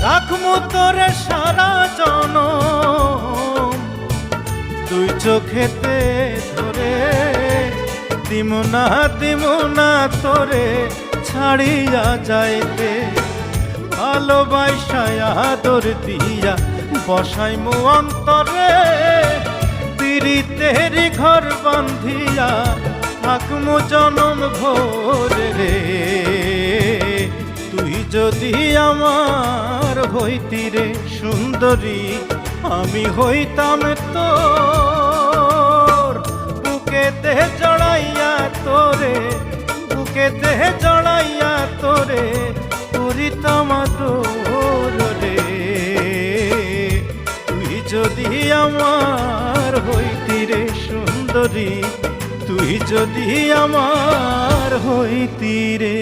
রাখমু তোরে সারা জনম দুই চোখেতে ধরে, দিমু না তোরে ছাড়িয়া যাইতে। ভালোবাসায় আদর দিয়া বসাইমু অন্তরে, পীড়িতের ঘর বান্ধিয়া থাকমু জনম ভোরে রে। তুই যদি আমার হইতি রে সুন্দরী, আমি হইতাম তোর বুকেতে জড়াইয়া তোরে, বুকেতে জড়াইয়া তোরে করিতাম আদর রে। তুই যদি আমার হইতি রে সুন্দরী, তুই যদি আমার হইতি রে।